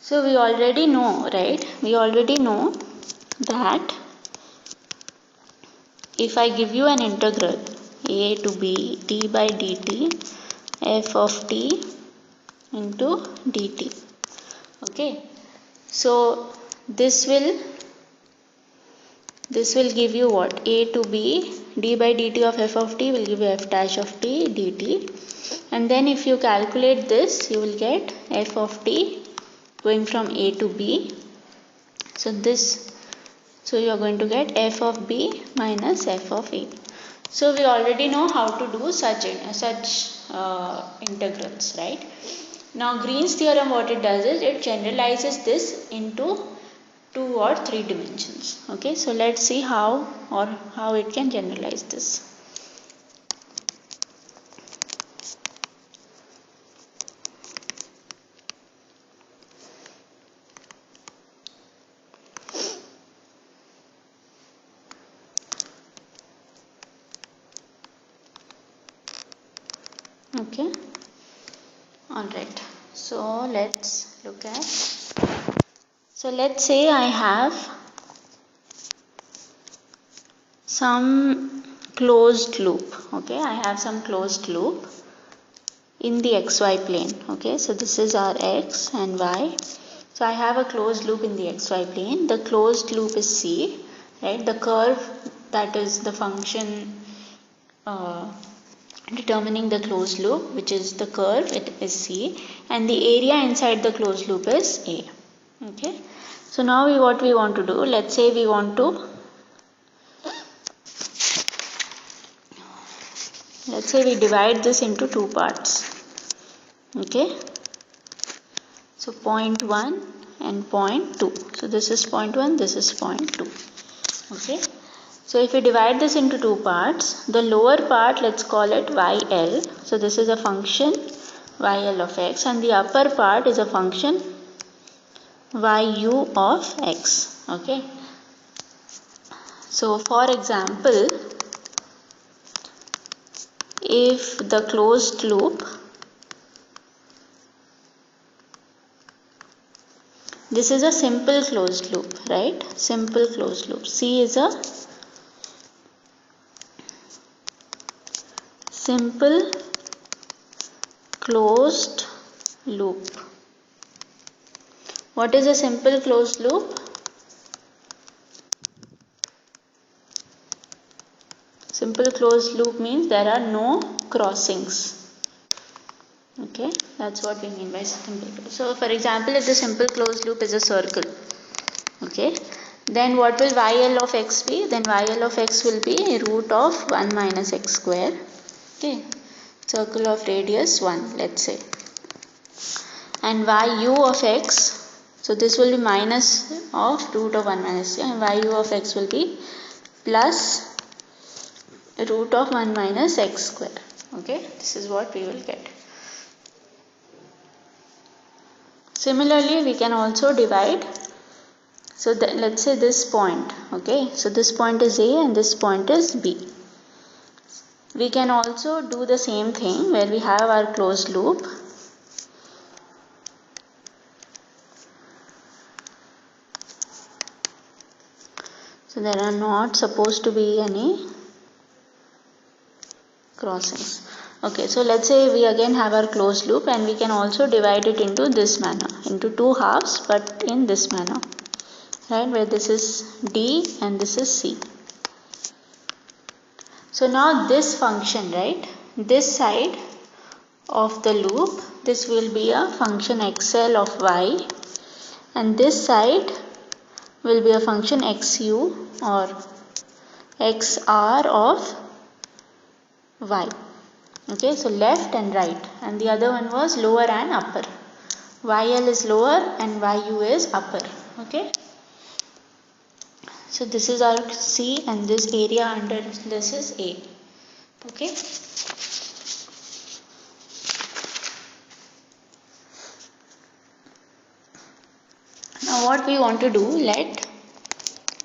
So we already know, right? We already know that if I give you an integral a to b d by dt f of t into dt, okay, so this will give you what? A to b d by dt of f of t will give you f dash of t dt, and then if you calculate this you will get f of t going from a to b. So you are going to get f of b minus f of a. So we already know how to do such integrals, right? Now Green's theorem, what it does is it generalizes this into 2 or 3 dimensions. Okay, so let's see how it can generalize this. Okay, all right, so let's look at, so let's say I have some closed loop. Okay, I have some closed loop in the xy plane. Okay, so this is our x and y. So I have a closed loop in the xy plane. The closed loop is C, right? The curve, that is the function determining the closed loop, which is the curve, it is C, and the area inside the closed loop is A. Okay, so now what we want to do, let's say we want to, let's say we divide this into 2 parts. Okay, so point 1 and point 2. So this is point 1, this is point 2. Okay, so if we divide this into 2 parts, the lower part, let's call it YL. So this is a function YL of x, and the upper part is a function YU of x. Okay, so for example, if the closed loop, this is a simple closed loop, right? Simple closed loop. C is a simple closed loop. What is a simple closed loop? Simple closed loop means there are no crossings. Okay, that's what we mean by simple closed. So for example, if the simple closed loop is a circle, okay, then what will YL of x be? Then YL of x will be root of 1 minus x square. Okay, circle of radius 1, let's say. And YU of x, so this will be minus of root of 1 minus, and YU of x will be plus root of 1 minus x square. Okay, this is what we will get. Similarly, we can also divide. So let's say this point. Okay, so this point is A and this point is B. We can also do the same thing where we have our closed loop. So there are not supposed to be any crossings. Okay, so let's say we again have our closed loop, and we can also divide it into this manner, into 2 halves, but in this manner, right, where this is D and this is C. So now this function, right, this side of the loop, this will be a function xl of y, and this side will be a function xu or xr of y. Okay, so left and right, and the other one was lower and upper. YL is lower and YU is upper. Okay, so this is our C, and this area under this is A. Okay, now what we want to do, let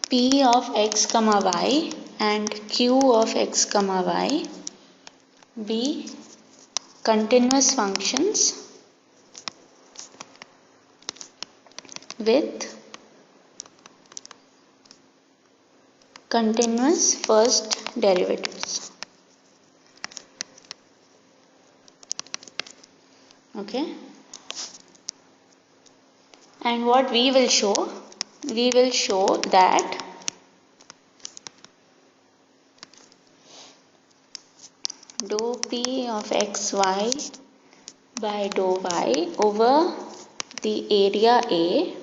P of x comma y and Q of x comma y be continuous functions with continuous first derivatives. Okay, and what we will show that dou p of xy by dou y over the area A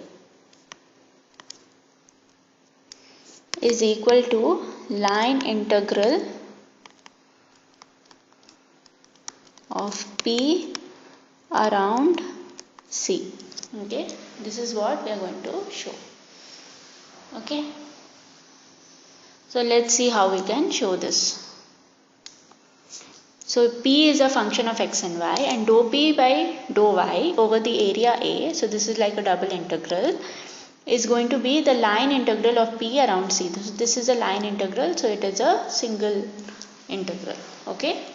is equal to line integral of P around C. Okay, this is what we are going to show. Okay, so let's see how we can show this. So P is a function of x and y, and dou P by dou y over the area A, so this is like a double integral, is going to be the line integral of P around C. This is a line integral, so it is a single integral. Okay,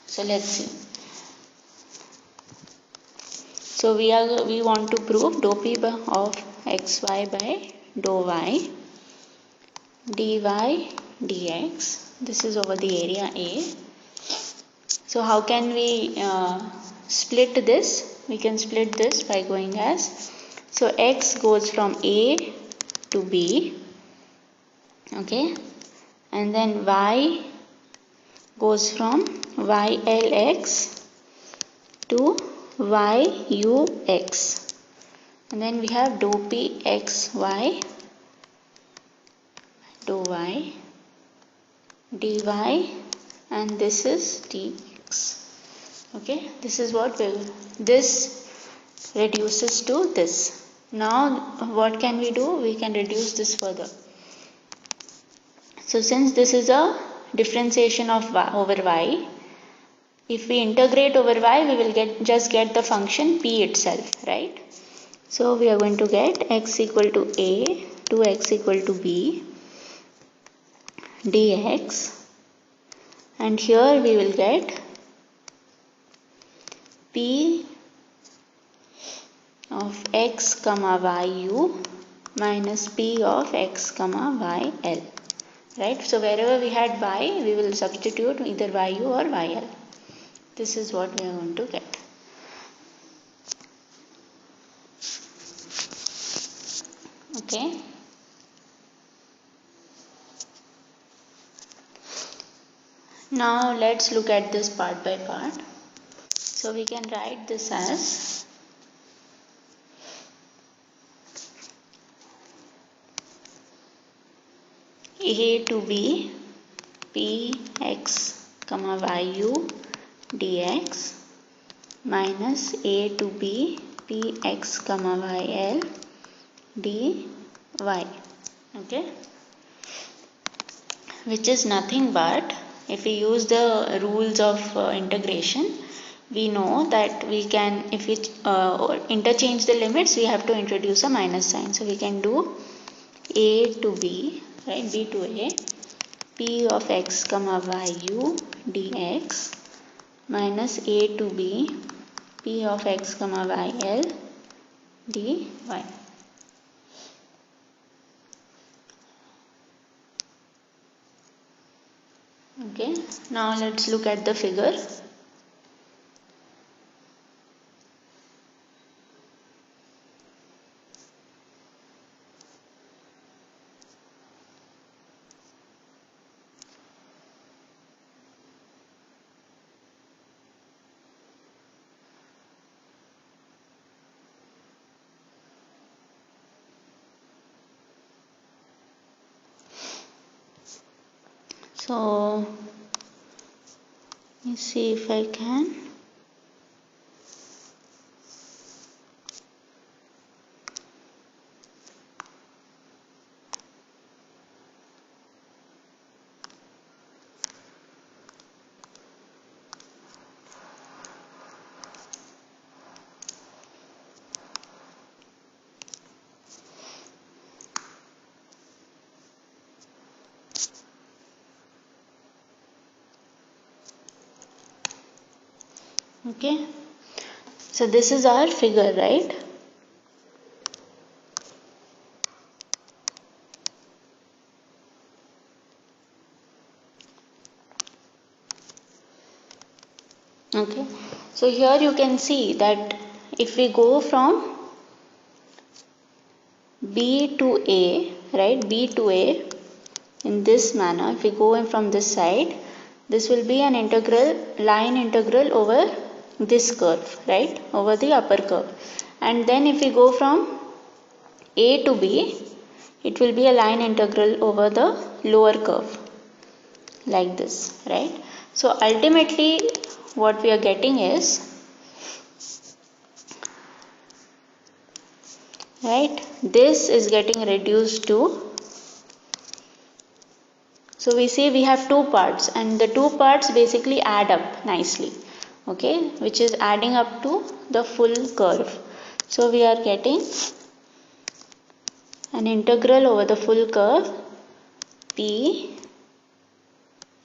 so let's see. So we want to prove dou P of xy by dou y dy dx. This is over the area A. So how can we split this? We can split this by going as, so x goes from A to B, okay, and then y goes from YLX to YUX, and then we have dou P xy dou y dy, and this is dx. Okay, this is what this reduces to this. Now what can we do? We can reduce this further. So since this is a differentiation of y over y, if we integrate over y, we will just get the function p itself, right? So we are going to get x equal to a to x equal to b dx, and here we will get p of x comma yu minus p of x comma yl, right? So wherever we had y, we will substitute either yu or yl. This is what we are going to get. Okay, now let's look at this part by part. So we can write this as a to b p x comma yu dx minus a to b p x comma yl dy. Okay, which is nothing but, if we use the rules of integration, we know that we can, if we interchange the limits, we have to introduce a minus sign. So we can do a to b, right, b to a, p of x comma yu dx minus a to b p of x comma yl dy. Okay, now let's look at the figure. So let me see if I can. Okay, so this is our figure, right? Okay, so here you can see that if we go from B to A, right, B to A in this manner, if we go in from this side, this will be an integral, line integral over this curve, right, over the upper curve. And then if we go from A to B, it will be a line integral over the lower curve, like this, right. So ultimately what we are getting is, right, this is getting reduced to, so we say we have two parts and the two parts basically add up nicely, okay, which is adding up to the full curve. So we are getting an integral over the full curve P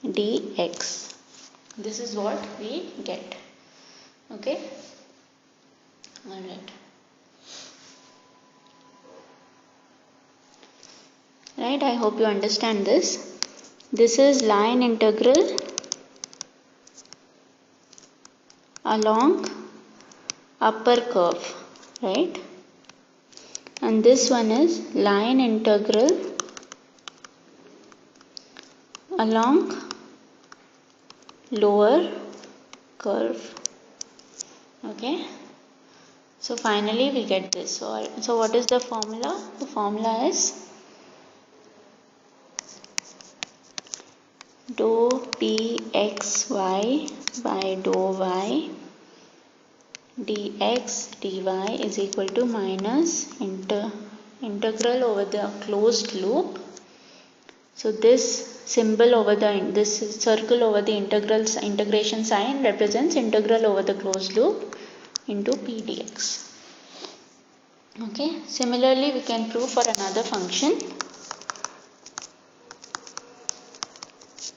dx. This is what we get, okay, alright. Right, I hope you understand this. This is line integral along upper curve, right, and this one is line integral along lower curve, okay. So finally we get this. So what is the formula? The formula is dou pxy by dou y dx dy is equal to minus integral over the closed loop. So this symbol over this circle over the integration sign represents integral over the closed loop into p dx. Okay. Similarly, we can prove for another function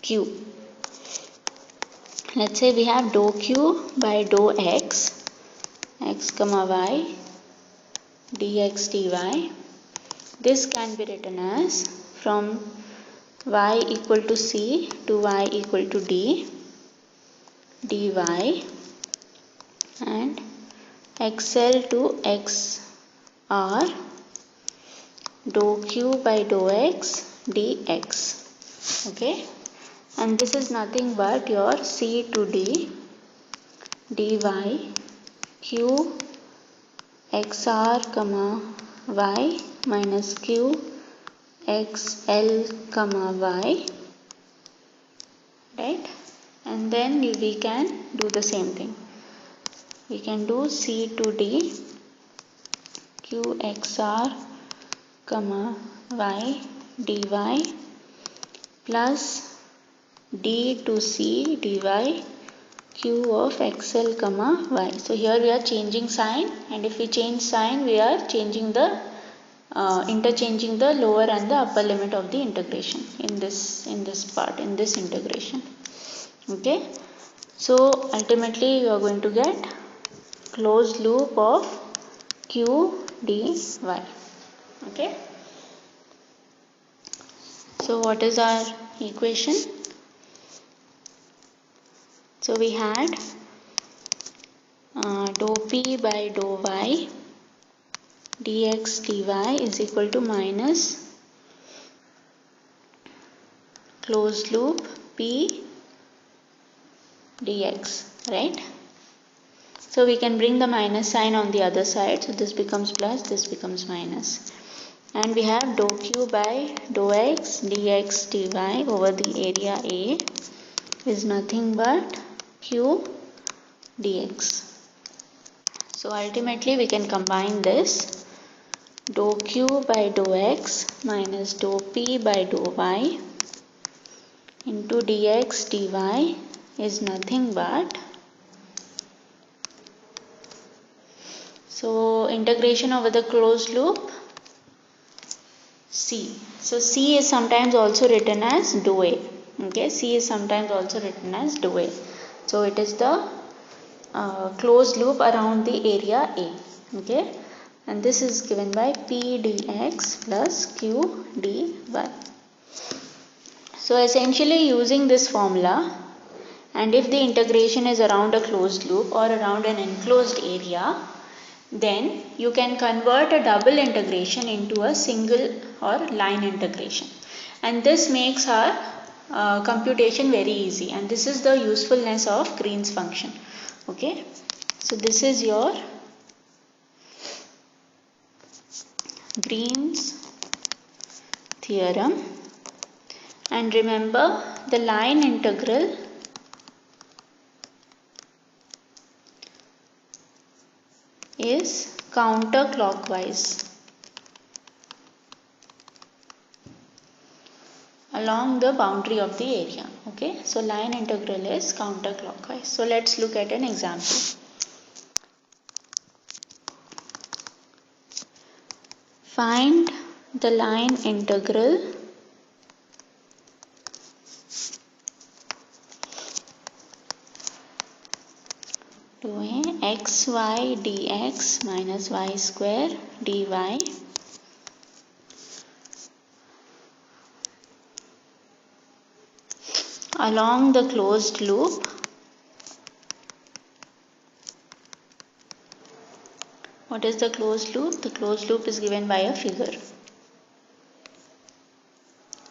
q. Let's say we have dou q by dou x comma y dx dy. This can be written as from y equal to c to y equal to d dy and xl to xr dou q by dou x dx. Okay, and this is nothing but your c to d dy q xr comma y minus q xl comma y, right, and then we can do the same thing. We can do c to d q xr comma y dy plus d to c dy q of xl comma y. So here we are changing sign, and if we change sign we are changing the interchanging the lower and the upper limit of the integration in this part, in this integration. Okay, so ultimately you are going to get closed loop of q dy. Okay, so what is our equation? So we had dou p by dou y dx dy is equal to minus closed loop p dx, right? So we can bring the minus sign on the other side, so this becomes plus, this becomes minus, and we have dou q by dou x dx dy over the area A is nothing but q dx. So ultimately we can combine this dou q by dou x minus dou p by dou y into dx dy is nothing but, so integration over the closed loop c. So c is sometimes also written as dou a. Okay, c is sometimes also written as dou a. So it is the closed loop around the area A. Okay, and this is given by p dx plus q dy. So essentially using this formula, and if the integration is around a closed loop or around an enclosed area, then you can convert a double integration into a single or line integration, and this makes our computation very easy, and this is the usefulness of Green's function. Okay, so this is your Green's theorem, and remember the line integral is counterclockwise along the boundary of the area. Okay, so line integral is counterclockwise. So let's look at an example. Find the line integral to a xy dx minus y square dy along the closed loop. What is the closed loop? The closed loop is given by a figure.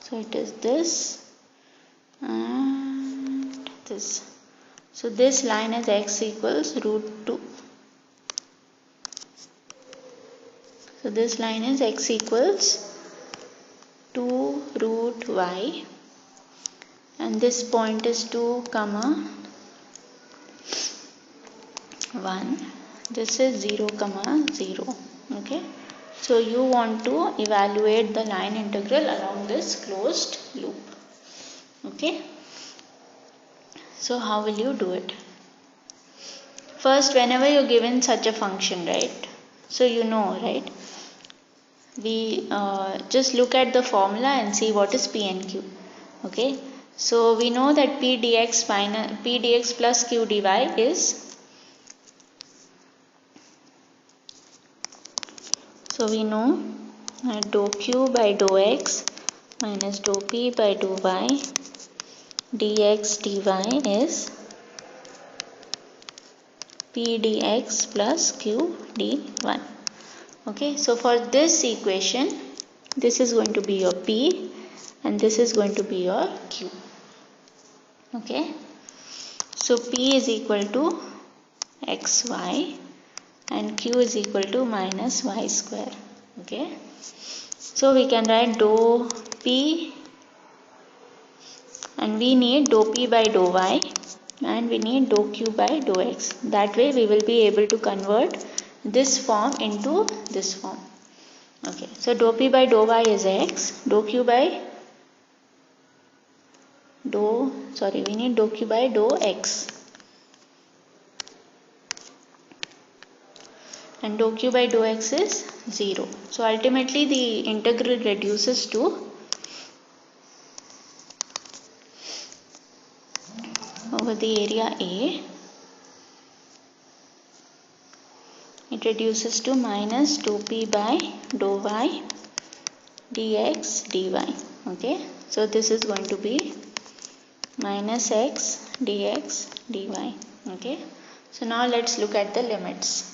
So it is this and this. So this line is x equals root 2. So this line is x equals 2 root y, and this point is 2 comma 1. This is 0 comma 0. Okay, so you want to evaluate the line integral along this closed loop. Okay, so how will you do it? First, whenever you're given such a function, right, so you know, right, we just look at the formula and see what is p and q. Okay, so we know that p dx plus q dy is, so we know dou q by dou x minus dou p by dou y dx dy is p dx plus q dy. Okay, so for this equation, this is going to be your p and this is going to be your q. Okay, so p is equal to xy and q is equal to minus y square. Okay, so we can write dou p, and we need dou p by dou y, and we need dou q by dou x. That way we will be able to convert this form into this form. Okay, so dou p by dou y is x, dou q by we need dou q by dou x, and dou q by dou x is 0. So ultimately the integral reduces to over the area A, it reduces to minus dou p by dou y dx dy. Okay, so this is going to be minus x dx dy. Okay, so now let's look at the limits.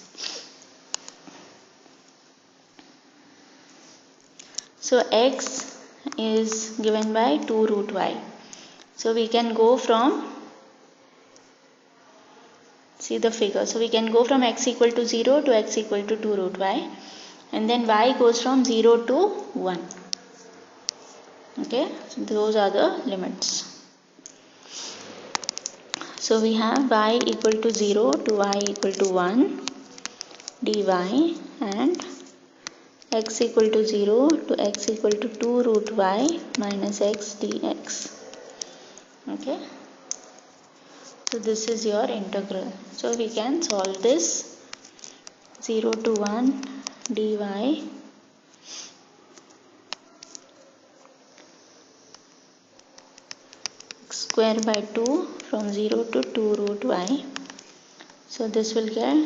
So x is given by 2 root y. So we can go from, see the figure, so we can go from x equal to 0 to x equal to 2 root y, and then y goes from 0 to 1. Okay, so those are the limits. So we have y equal to 0 to y equal to 1 dy, and x equal to 0 to x equal to 2 root y minus x dx. Okay, so this is your integral. So we can solve this. 0 to 1 dy x square by 2 from 0 to 2 root y. So this will get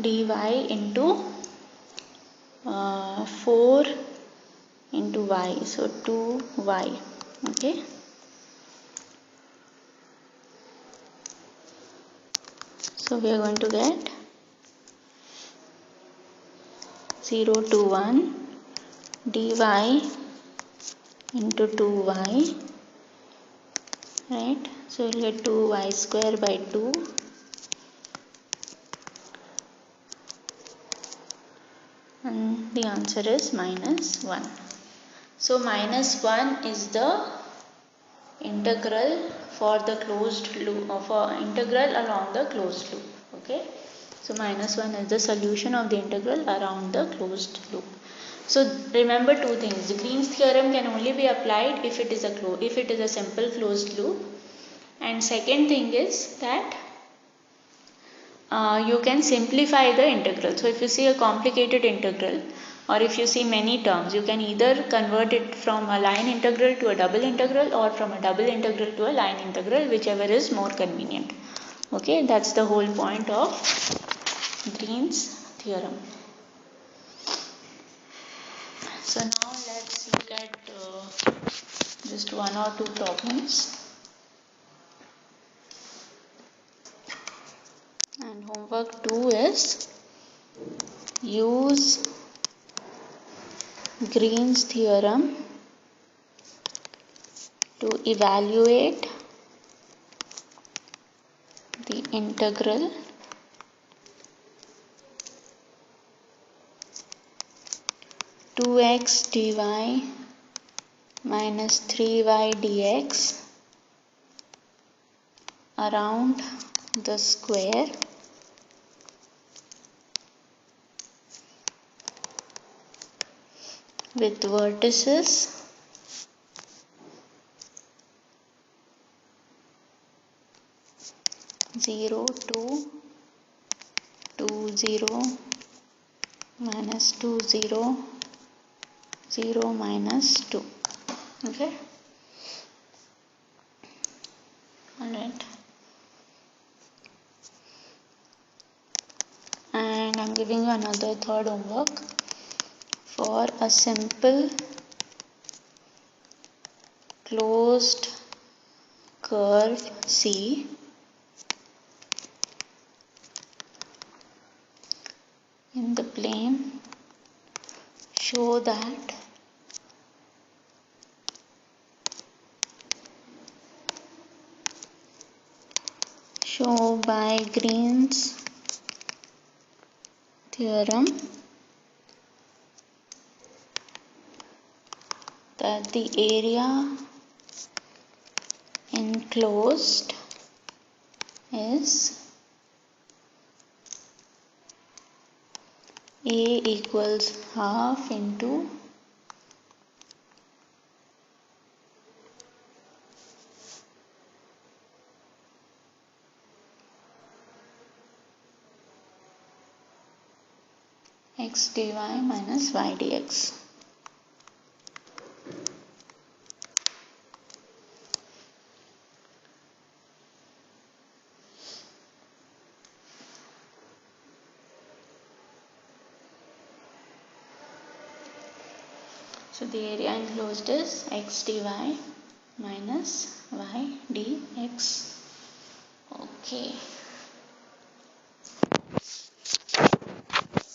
dy into 4 into y, so 2y. Okay, So we are going to get 0 to 1 dy into 2y, right? So we'll get 2y square by 2, and the answer is minus 1. So minus 1 is the integral for the closed loop, for integral around the closed loop. Okay, so minus 1 is the solution of the integral around the closed loop. So remember two things. The Green's theorem can only be applied if it is a simple closed loop, and second thing is that you can simplify the integral. So if you see a complicated integral, or if you see many terms, you can either convert it from a line integral to a double integral, or from a double integral to a line integral, whichever is more convenient. Okay, that's the whole point of Green's theorem. So now let's look at just one or two problems. And homework 2 is use Green's theorem to evaluate the integral two x dy minus 3y dx around the square with vertices 0 to 2 0 minus 2 0 0 minus 2. Okay, alright, and I'm giving you another third homework. For a simple closed curve C, in the plane, show that by Green's theorem that the area enclosed is A equals half into x dy minus y dx. So the area enclosed is x dy minus y dx. Okay.